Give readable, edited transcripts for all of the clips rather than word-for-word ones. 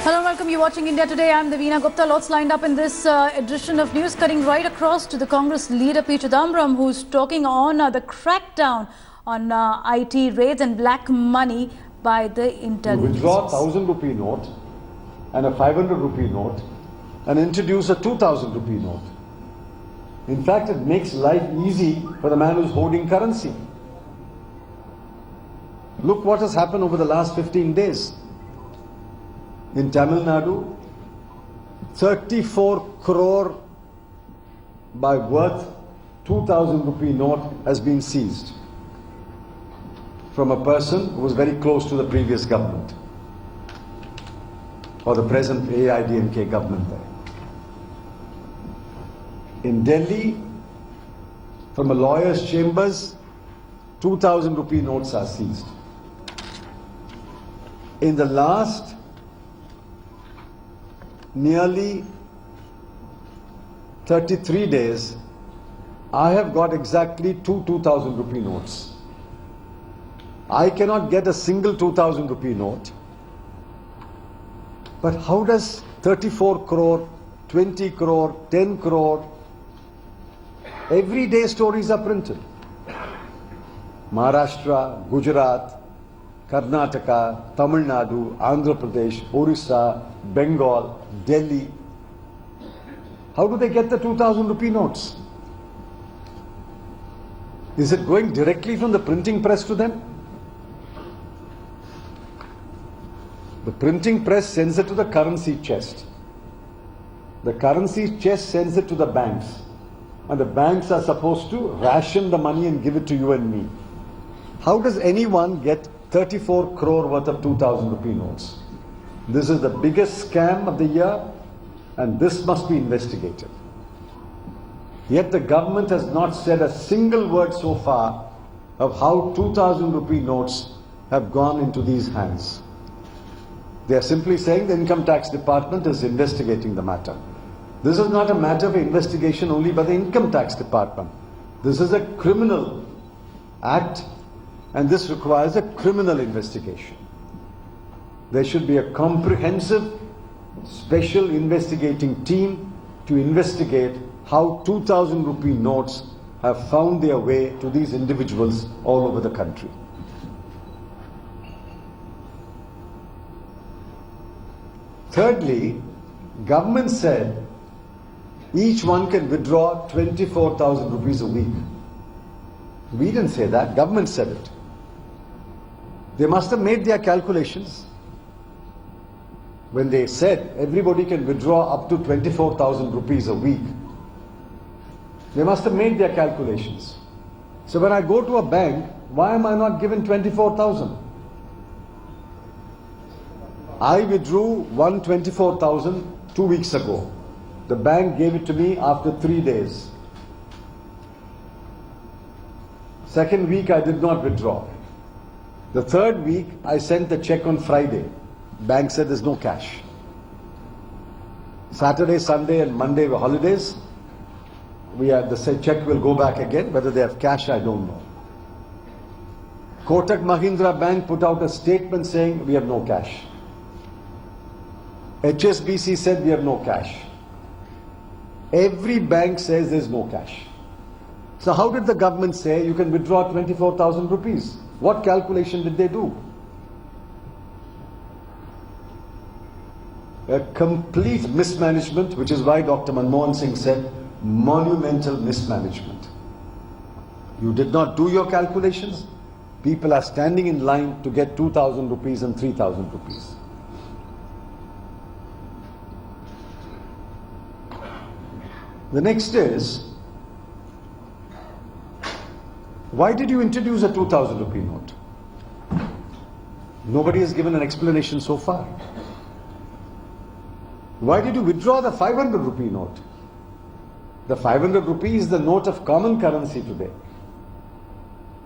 Hello, welcome. You're watching India Today. I'm Devina Gupta. Lots lined up in this edition of news, cutting right across to the Congress leader P. Chidambaram, who's talking on the crackdown on IT raids and black money by the intelligence. You withdraw a 1,000 rupee note and a 500 rupee note and introduce a 2,000 rupee note. In fact, it makes life easy for the man who's holding currency. Look what has happened over the last 15 days. In Tamil Nadu, 34 crore by worth 2,000 rupee note has been seized from a person who was very close to the previous government or the present AIDMK government there. In Delhi, from a lawyer's chambers, 2,000 rupee notes are seized. In the last nearly 33 days, I have got exactly two 2,000 rupee notes. I cannot get a single 2,000 rupee note. But how does 34 crore, 20 crore, 10 crore, everyday stories are printed? Maharashtra, Gujarat, Karnataka, Tamil Nadu, Andhra Pradesh, Orissa, Bengal, Delhi. How do they get the 2,000 rupee notes? Is it going directly from the printing press to them? The printing press sends it to the currency chest. The currency chest sends it to the banks. And the banks are supposed to ration the money and give it to you and me. How does anyone get 34 crore worth of 2,000 rupee notes? This is the biggest scam of the year, and this must be investigated. Yet the government has not said a single word so far of how 2,000 rupee notes have gone into these hands. They are simply saying the income tax department is investigating the matter. This is not a matter of investigation only by the income tax department. This is a criminal act, and this requires a criminal investigation. There should be a comprehensive, special investigating team to investigate how 2,000 rupee notes have found their way to these individuals all over the country. Thirdly, government said each one can withdraw 24,000 rupees a week. We didn't say that, government said it. They must have made their calculations. When they said everybody can withdraw up to 24,000 rupees a week, they must have made their calculations. So when I go to a bank, why am I not given 24,000? I withdrew 124,000 2 weeks ago. The bank gave it to me after 3 days. Second week I did not withdraw. The third week I sent the check on Friday. Bank said there's no cash. Saturday, Sunday and Monday were holidays. The check will go back again. Whether they have cash, I don't know. Kotak Mahindra Bank put out a statement saying we have no cash. HSBC said we have no cash. Every bank says there's no cash. So how did the government say you can withdraw 24,000 rupees? What calculation did they do? A complete mismanagement, which is why Dr. Manmohan Singh said monumental mismanagement. You did not do your calculations. People are standing in line to get 2,000 rupees and 3,000 rupees. The next is, why did you introduce a 2,000 rupee note? Nobody has given an explanation so far. Why did you withdraw the 500 rupee note? The 500 rupee is the note of common currency today.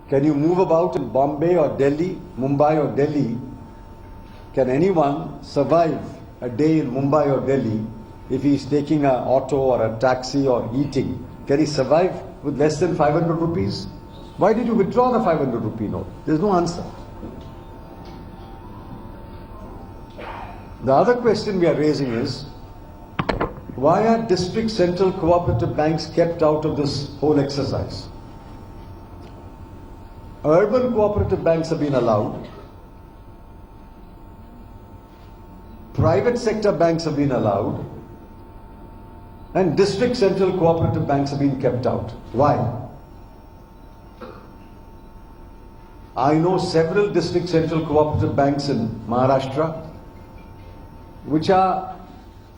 Can you move about in Bombay or Delhi, Mumbai or Delhi? Can anyone survive a day in Mumbai or Delhi if he is taking an auto or a taxi or eating? Can he survive with less than 500 rupees? Why did you withdraw the 500 rupee note? There is no answer. The other question we are raising is, why are district central cooperative banks kept out of this whole exercise? Urban cooperative banks have been allowed. Private sector banks have been allowed. And district central cooperative banks have been kept out. Why? I know several district central cooperative banks in Maharashtra which are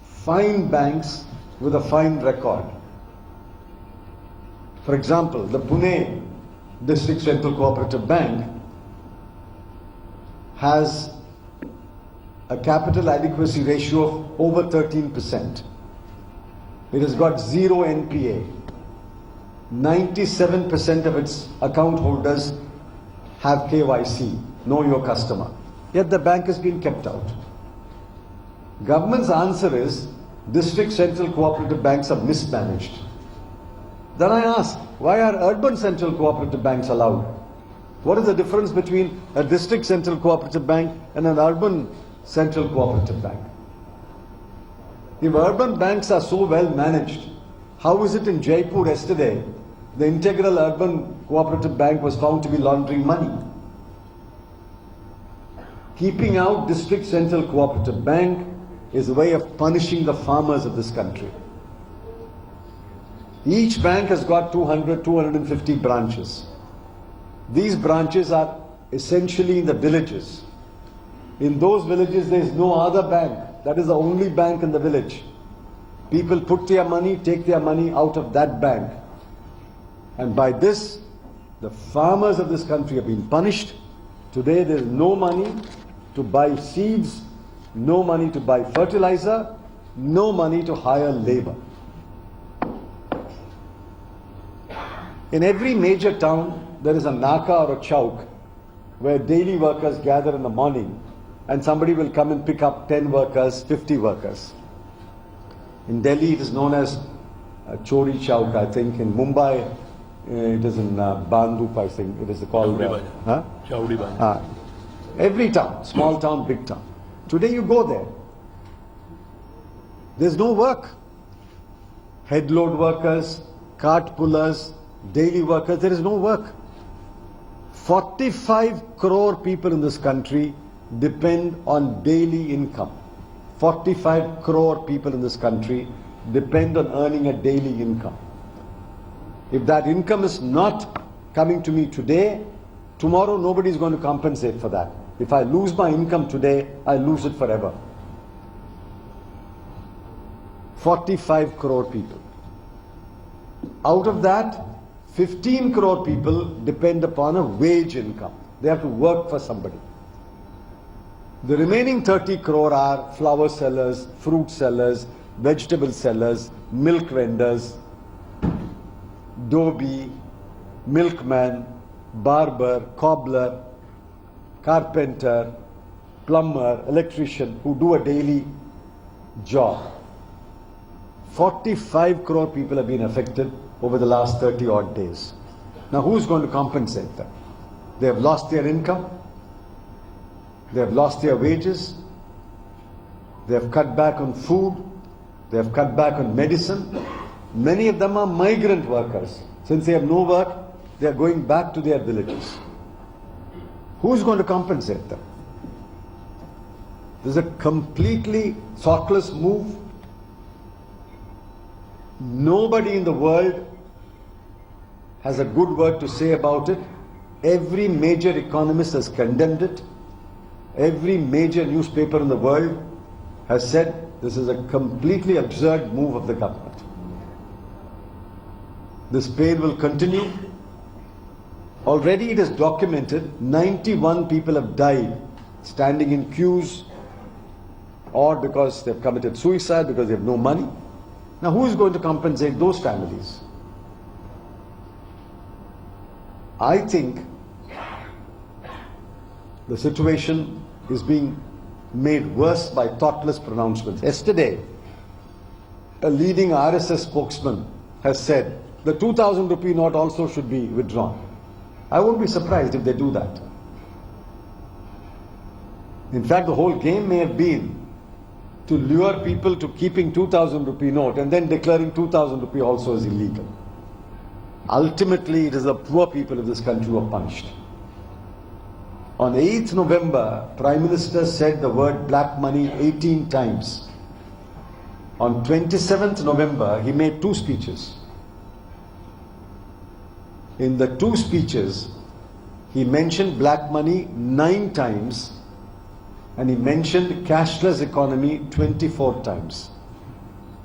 fine banks with a fine record. For example, the Pune District Central Cooperative Bank has a capital adequacy ratio of over 13%. It has got zero NPA. 97% of its account holders have KYC, know your customer. Yet the bank has been kept out. Government's answer is district central cooperative banks are mismanaged. Then I ask, why are urban central cooperative banks allowed? What is the difference between a district central cooperative bank and an urban central cooperative bank? If urban banks are so well managed, how is it in Jaipur yesterday the Integral Urban Cooperative Bank was found to be laundering money? Keeping out district central cooperative bank is a way of punishing the farmers of this country. Each bank has got 200, 250 branches. These branches are essentially in the villages. In those villages, there is no other bank. That is the only bank in the village. People put their money, take their money out of that bank. And by this, the farmers of this country have been punished. Today, there is no money to buy seeds, no money to buy fertilizer, no money to hire labor. In every major town, there is a naka or a chowk where daily workers gather in the morning and somebody will come and pick up 10 workers, 50 workers. In Delhi, it is known as Chori Chowk, I think. In Mumbai, it is in Bandup, I think. It is called Chowdi Bazaar. Every town, small town, big town. Today you go there. There's no work. Headload workers, cart pullers, daily workers, there is no work. 45 crore people in this country depend on daily income. 45 crore people in this country depend on earning a daily income. If that income is not coming to me today, tomorrow nobody is going to compensate for that. If I lose my income today, I lose it forever. 45 crore people. Out of that, 15 crore people depend upon a wage income. They have to work for somebody. The remaining 30 crore are flower sellers, fruit sellers, vegetable sellers, milk vendors, dhobi, milkman, barber, cobbler, carpenter, plumber, electrician who do a daily job. 45 crore people have been affected over the last 30 odd days. Now who's going to compensate them? They have lost their income. They have lost their wages. They have cut back on food. They have cut back on medicine. Many of them are migrant workers. Since they have no work, they are going back to their villages. Who's going to compensate them? This is a completely thoughtless move. Nobody in the world has a good word to say about it. Every major economist has condemned it. Every major newspaper in the world has said this is a completely absurd move of the government. This pain will continue. Already it is documented 91 people have died standing in queues or because they have committed suicide because they have no money. Now who is going to compensate those families? I think the situation is being made worse by thoughtless pronouncements. Yesterday, a leading RSS spokesman has said the 2,000 rupee note also should be withdrawn. I won't be surprised if they do that. In fact, the whole game may have been to lure people to keeping 2,000 rupee note and then declaring 2,000 rupee also is illegal. Ultimately, it is the poor people of this country who are punished. On 8th November, Prime Minister said the word black money 18 times. On 27th November, he made 2 speeches. In the 2 speeches, he mentioned black money 9 times and he mentioned cashless economy 24 times.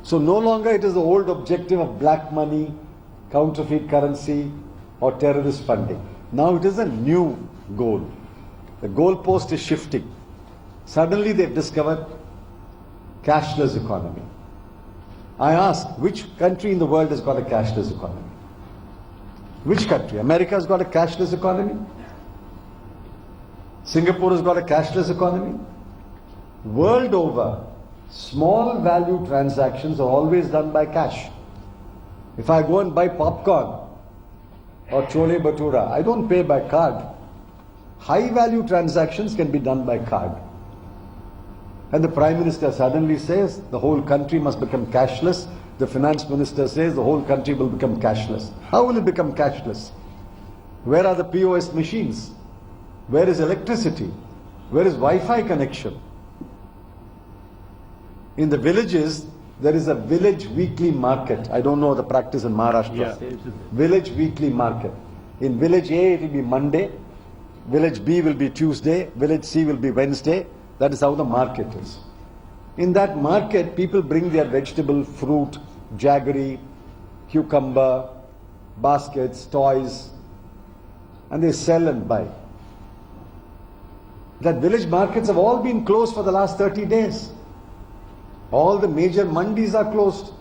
So no longer it is the old objective of black money, counterfeit currency or terrorist funding. Now it is a new goal. The goalpost is shifting. Suddenly they've discovered cashless economy. I ask, which country in the world has got a cashless economy? Which country? America has got a cashless economy? Singapore has got a cashless economy? World over, small value transactions are always done by cash. If I go and buy popcorn or chole bhatura, I don't pay by card. High value transactions can be done by card. And the Prime Minister suddenly says the whole country must become cashless. The Finance Minister says the whole country will become cashless. How will it become cashless? Where are the POS machines? Where is electricity? Where is Wi-Fi connection? In the villages, there is a village weekly market. I don't know the practice in Maharashtra. Yeah. Village weekly market. In village A, it will be Monday. Village B will be Tuesday. Village C will be Wednesday. That is how the market is. In that market, people bring their vegetable, fruit, jaggery, cucumber, baskets, toys, and they sell and buy. That village markets have all been closed for the last 30 days. All the major mandis are closed.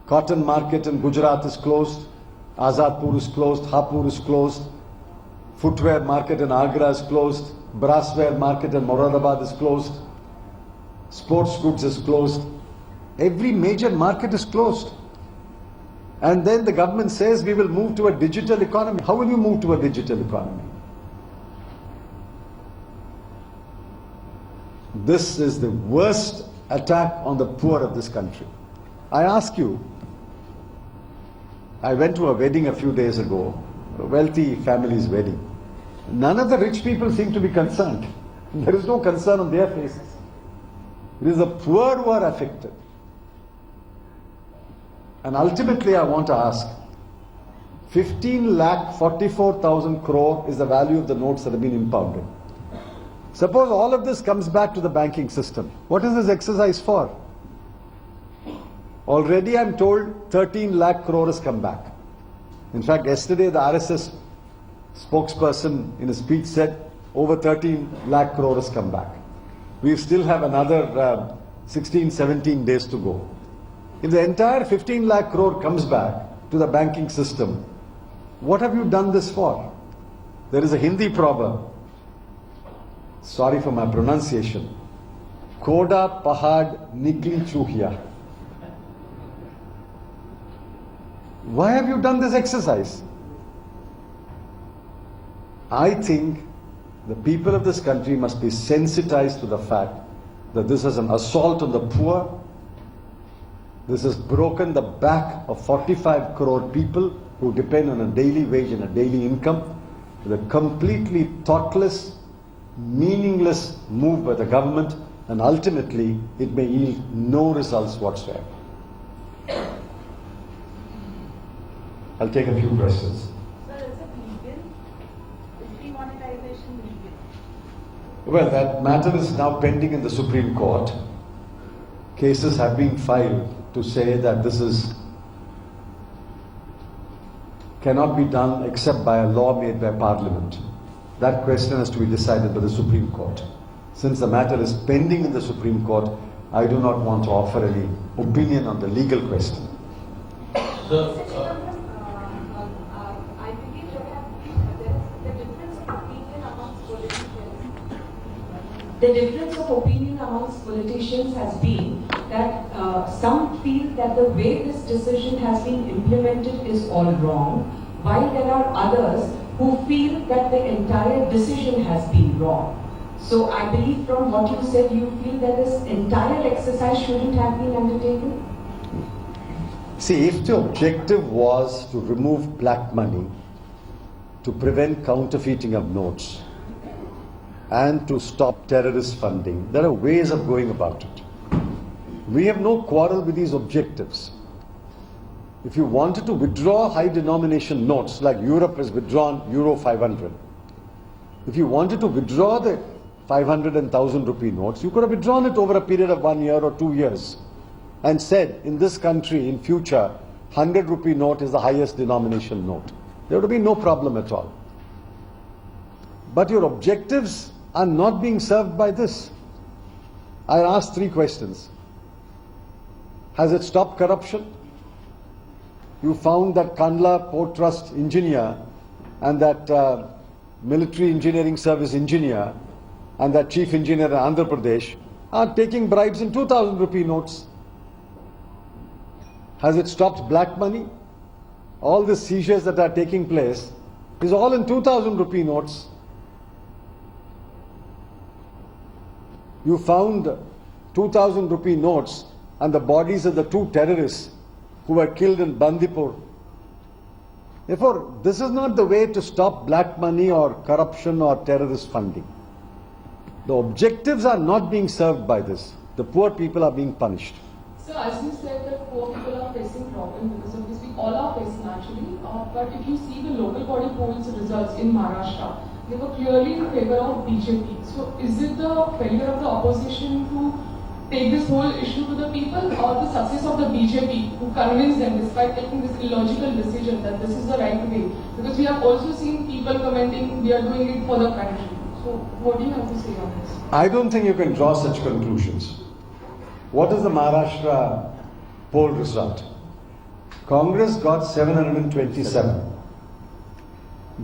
Cotton market in Gujarat is closed. Azadpur is closed. Hapur is closed. Footwear market in Agra is closed. Brassware market in Moradabad is closed. Sports goods is closed. Every major market is closed. And then the government says we will move to a digital economy. How will you move to a digital economy? This is the worst attack on the poor of this country. I ask you, I went to a wedding a few days ago, a wealthy family's wedding. None of the rich people seem to be concerned. There is no concern on their faces. It is the poor who are affected. And ultimately I want to ask, 15,44,000 crore is the value of the notes that have been impounded. Suppose all of this comes back to the banking system. What is this exercise for? Already I'm told 13 lakh crore has come back. In fact, yesterday the RSS spokesperson in a speech said over 13 lakh crore has come back. We still have another 16, 17 days to go. If the entire 15 lakh crore comes back to the banking system, what have you done this for? There is a Hindi proverb. Sorry for my pronunciation. Koda pahad nikli chuhiya. Why have you done this exercise? I think the people of this country must be sensitized to the fact that this is an assault on the poor. This has broken the back of 45 crore people who depend on a daily wage and a daily income. With a completely thoughtless, meaningless move by the government, and ultimately it may yield no results whatsoever. I'll take a few questions. Sir, is it legal? Is demonetization legal? Well, that matter is now pending in the Supreme Court. Cases have been filed to say that this cannot be done except by a law made by Parliament. That question has to be decided by the Supreme Court. Since the matter is pending in the Supreme Court, I do not want to offer any opinion on the legal question. Sir, I believe there is the difference of opinion amongst politicians. The difference of opinion amongst politicians has been that some feel that the way this decision has been implemented is all wrong, while there are others who feel that the entire decision has been wrong. So I believe from what you said, you feel that this entire exercise shouldn't have been undertaken? See, if the objective was to remove black money, to prevent counterfeiting of notes, and to stop terrorist funding, there are ways of going about it. We have no quarrel with these objectives. If you wanted to withdraw high denomination notes, like Europe has withdrawn Euro 500, if you wanted to withdraw the 500 and 1,000 rupee notes, you could have withdrawn it over a period of 1 year or 2 years and said, in this country, in future, 100 rupee note is the highest denomination note. There would have been no problem at all. But your objectives are not being served by this. I asked 3 questions. Has it stopped corruption? You found that Kandla Port Trust engineer and that military engineering service engineer and that chief engineer in Andhra Pradesh are taking bribes in 2,000 rupee notes. Has it stopped black money? All the seizures that are taking place is all in 2,000 rupee notes. You found 2,000 rupee notes and the bodies of the 2 terrorists who were killed in Bandipur. Therefore, this is not the way to stop black money or corruption or terrorist funding. The objectives are not being served by this. The poor people are being punished. So as you said that poor people are facing problems because of this, we all are facing actually. But if you see the local body polls results in Maharashtra, they were clearly in favor of BJP. So is it the failure of the opposition to take this whole issue to the people, or the success of the BJP who convinced them despite taking this illogical decision that this is the right way? Because we have also seen people commenting we are doing it for the country. So what do you have to say on this? I don't think you can draw such conclusions. What is the Maharashtra poll result? Congress got 727.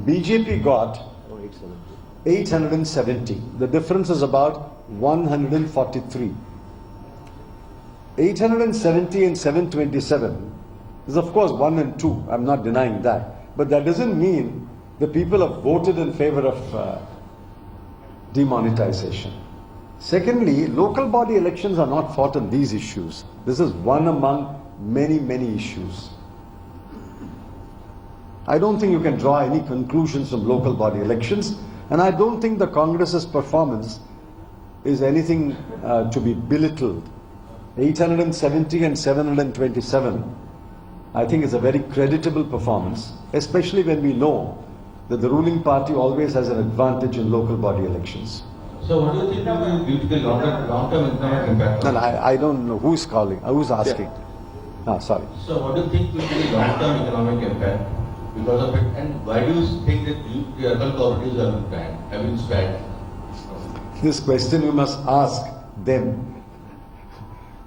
BJP got 870. The difference is about 143. 870 and 727 is of course 1 and 2. I'm not denying that. But that doesn't mean the people have voted in favor of demonetization. Secondly, local body elections are not fought on these issues. This is one among many, many issues. I don't think you can draw any conclusions from local body elections, and I don't think the Congress's performance is anything to be belittled. 870 and 727, I think is a very creditable performance, especially when we know that the ruling party always has an advantage in local body elections. So what do you think will be the long-term economic impact? No, I don't know who's calling, who's asking. Yeah. Sorry. So what do you think will be the long-term economic impact because of it, and why do you think that the urban cooperatives have been banned? This question you must ask them.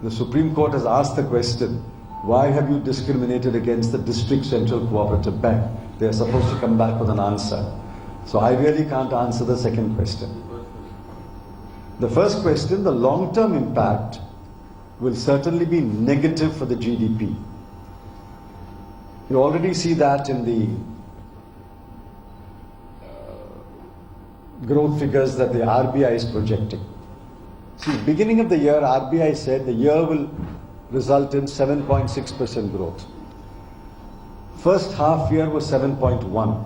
The Supreme Court has asked the question, why have you discriminated against the District Central Cooperative Bank? They are supposed to come back with an answer. So I really can't answer the second question. The first question, the long-term impact will certainly be negative for the GDP. You already see that in the growth figures that the RBI is projecting. See, beginning of the year, RBI said the year will result in 7.6% growth. First half year was 7.1.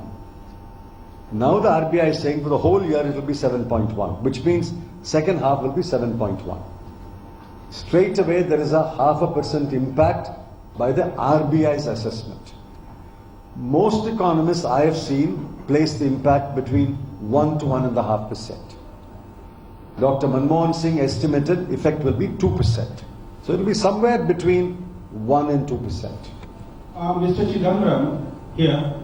Now the RBI is saying for the whole year it will be 7.1, which means second half will be 7.1. Straight away there is a 0.5% impact by the RBI's assessment. Most economists I have seen place the impact between 1 to 1.5%. Dr. Manmohan Singh estimated effect will be 2%. So it will be somewhere between 1 and 2%. Mr. Chidambaram, here,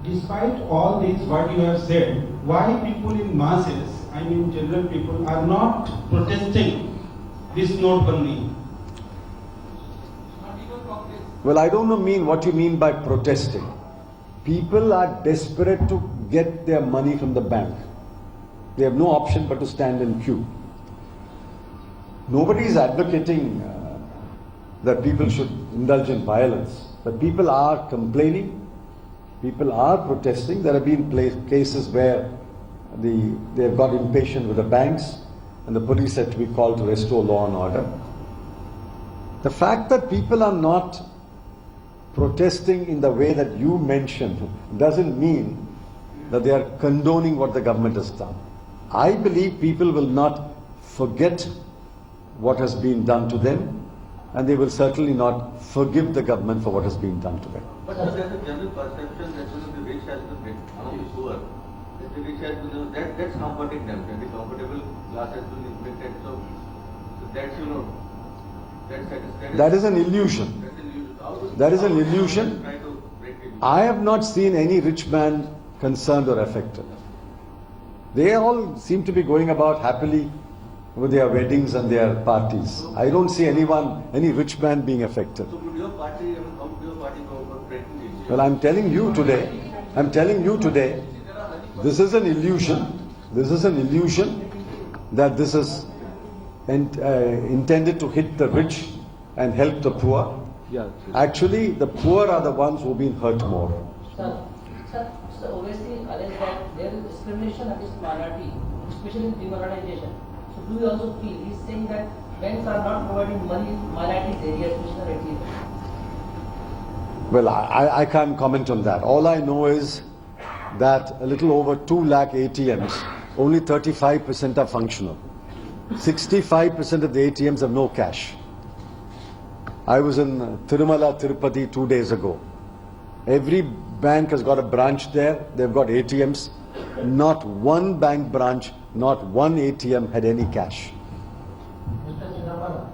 despite all this what you have said, why people in masses, I mean general people, are not protesting this notebandi? Well, I don't know what you mean by protesting. People are desperate to get their money from the bank. They have no option but to stand in queue. Nobody is advocating that people should indulge in violence, but people are complaining, people are protesting. There have been cases where they have got impatient with the banks, and the police had to be called to restore law and order. The fact that people are not protesting in the way that you mentioned doesn't mean that they are condoning what the government has done. I believe people will not forget what has been done to them, and they will certainly not forgive the government for what has been done to them. But there's a general perception that the rich has to be among the poor. That the rich has to that's comforting them. That the comfortable class has to be inflicted. So that's That is an illusion. That is an illusion. Try to break it. I have not seen any rich man concerned or affected. They all seem to be going about happily with their weddings and their parties. I don't see any rich man being affected. So would your party, how would your party go about breaking the issue? Well, I'm telling you today, this is an illusion. This is an illusion that this is intended to hit the rich and help the poor. Actually, the poor are the ones who've been hurt more. Sir, obviously alleged that there is discrimination against minority, especially in demonetization. So do you also feel he's saying that banks are not providing money in minorities areas, especially ATM? Well, I can't comment on that. All I know is that a little over 2 lakh ATMs, only 35% are functional. 65% of the ATMs have no cash. I was in Tirumala, Tirupati 2 days ago. Every bank has got a branch there. They've got ATMs. Not one bank branch, not one ATM had any cash. Mr. Chidambaram,